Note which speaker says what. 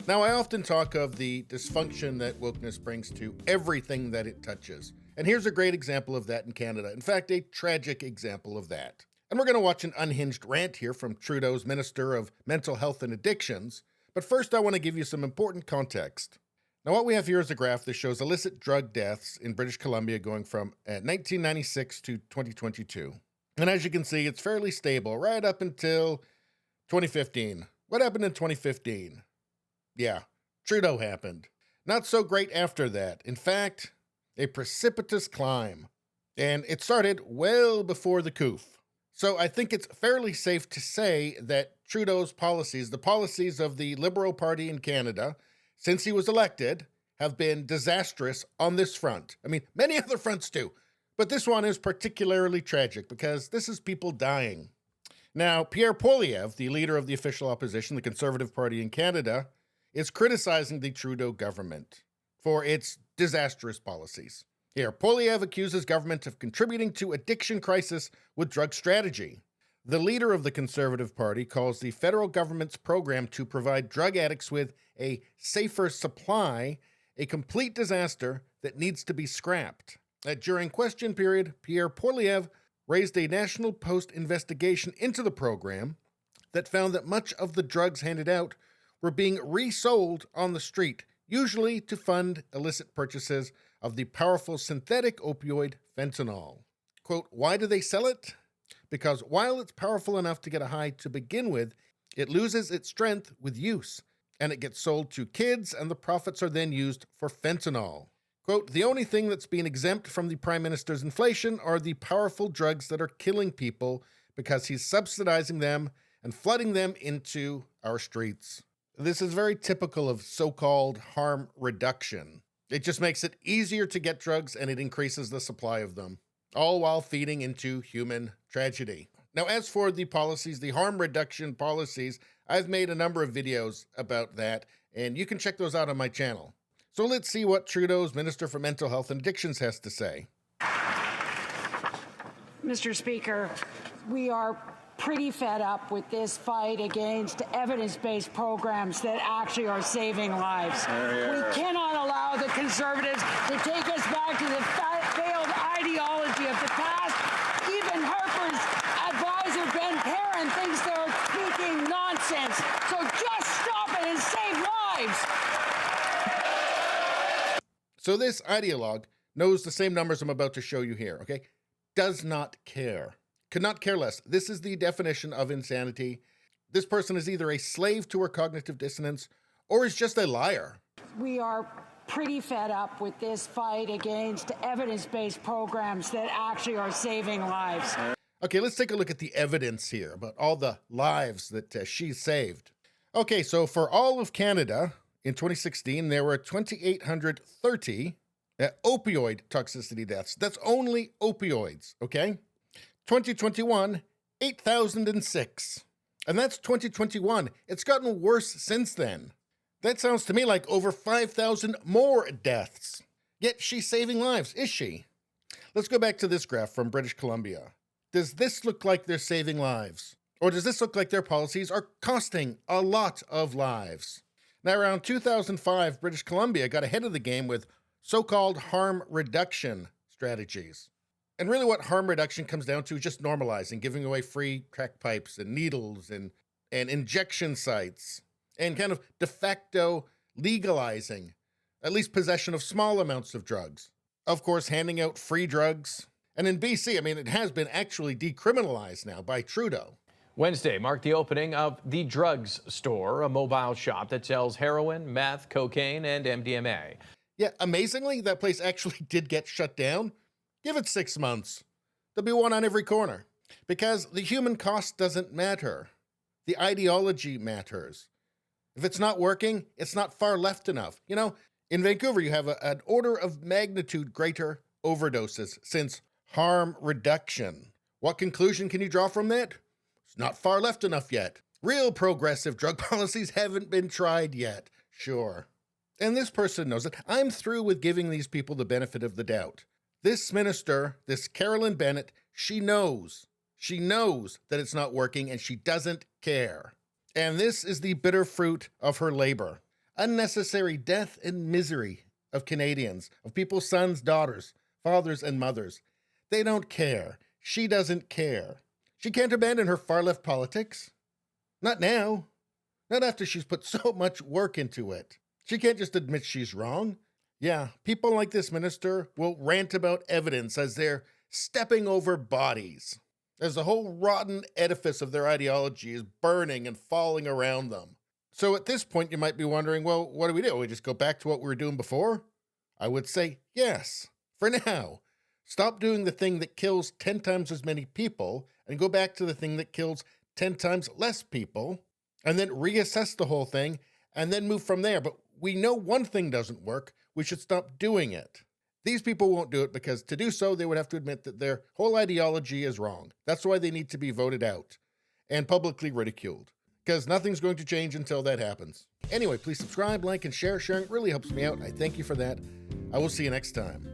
Speaker 1: Now, I often talk of the dysfunction that wokeness brings to everything that it touches. And here's a great example of that in Canada. In fact, a tragic example of that. And we're going to watch an unhinged rant here from Trudeau's Minister of Mental Health and Addictions. But first, I want to give you some important context. Now, what we have here is a graph that shows illicit drug deaths in British Columbia going from 1996 to 2022. And as you can see, it's fairly stable right up until 2015. What happened in 2015? Yeah, Trudeau happened. Not so great after that. In fact, a precipitous climb. And it started well before the coup. So I think it's fairly safe to say that Trudeau's policies, the policies of the Liberal Party in Canada, since he was elected, have been disastrous on this front. I mean, many other fronts too. But this one is particularly tragic because this is people dying. Now, Pierre Poilievre, the leader of the official opposition, the Conservative Party in Canada, is criticizing the Trudeau government for its disastrous policies. Here, Poilievre accuses government of contributing to addiction crisis with drug strategy. The leader of the Conservative Party calls the federal government's program to provide drug addicts with a safer supply a complete disaster that needs to be scrapped. During question period, Pierre Poilievre raised a National Post investigation into the program that found that much of the drugs handed out were being resold on the street, usually to fund illicit purchases of the powerful synthetic opioid fentanyl. Quote, why do they sell it? Because while it's powerful enough to get a high to begin with, it loses its strength with use, and it gets sold to kids, and the profits are then used for fentanyl. Quote, the only thing that's been exempt from the Prime Minister's inflation are the powerful drugs that are killing people because he's subsidizing them and flooding them into our streets. This is very typical of so-called harm reduction. It just makes it easier to get drugs and it increases the supply of them, all while feeding into human tragedy. Now, as for the policies, the harm reduction policies, I've made a number of videos about that, and you can check those out on my channel. So let's see what Trudeau's Minister for Mental Health and Addictions has to say.
Speaker 2: Mr. Speaker, we are pretty fed up with this fight against evidence-based programs that actually are saving lives. We cannot allow the Conservatives to take us back to the failed ideology of the past. Even Harper's advisor, Ben Perrin, thinks they're speaking nonsense. So just stop it and save lives.
Speaker 1: So this ideologue knows the same numbers I'm about to show you here, okay? Does not care. Could not care less. This is the definition of insanity. This person is either a slave to her cognitive dissonance or is just a liar.
Speaker 2: We are pretty fed up with this fight against evidence-based programs that actually are saving lives.
Speaker 1: Okay, let's take a look at the evidence here about all the lives that she saved. Okay, so for all of Canada in 2016, there were 2,830 opioid toxicity deaths. That's only opioids, okay? 2021, 8,006. And that's 2021. It's gotten worse since then. That sounds to me like over 5,000 more deaths. Yet she's saving lives, is she? Let's go back to this graph from British Columbia. Does this look like they're saving lives? Or does this look like their policies are costing a lot of lives? Now, around 2005, British Columbia got ahead of the game with so-called harm reduction strategies. And really what harm reduction comes down to is just normalizing, giving away free crack pipes and needles and injection sites, and kind of de facto legalizing at least possession of small amounts of drugs. Of course, handing out free drugs. And in BC, I mean, it has been actually decriminalized now by Trudeau.
Speaker 3: Wednesday marked the opening of the Drugs Store, a mobile shop that sells heroin, meth, cocaine, and MDMA.
Speaker 1: Yeah, amazingly, that place actually did get shut down. Give it 6 months. There'll be one on every corner. Because the human cost doesn't matter. The ideology matters. If it's not working, it's not far left enough. You know, in Vancouver, you have an order of magnitude greater overdoses since harm reduction. What conclusion can you draw from that? It's not far left enough yet. Real progressive drug policies haven't been tried yet. Sure. And this person knows it. I'm through with giving these people the benefit of the doubt. This minister, this Carolyn Bennett, she knows that it's not working and she doesn't care. And this is the bitter fruit of her labor. unnecessary death and misery of Canadians, of people's sons, daughters, fathers, and mothers. They don't care. She doesn't care. She can't abandon her far-left politics. Not now. Not after she's put so much work into it. She can't just admit she's wrong. Yeah, people like this minister will rant about evidence as they're stepping over bodies, as the whole rotten edifice of their ideology is burning and falling around them. So at this point, you might be wondering, well, what do? We just go back to what we were doing before? I would say yes, for now. Stop doing the thing that kills 10 times as many people and go back to the thing that kills 10 times less people, and then reassess the whole thing and then move from there. But we know one thing doesn't work. We should stop doing it. These people won't do it because to do so, they would have to admit that their whole ideology is wrong. That's why they need to be voted out and publicly ridiculed, because nothing's going to change until that happens. Anyway, please subscribe, like, and share. Sharing really helps me out. I thank you for that. I will see you next time.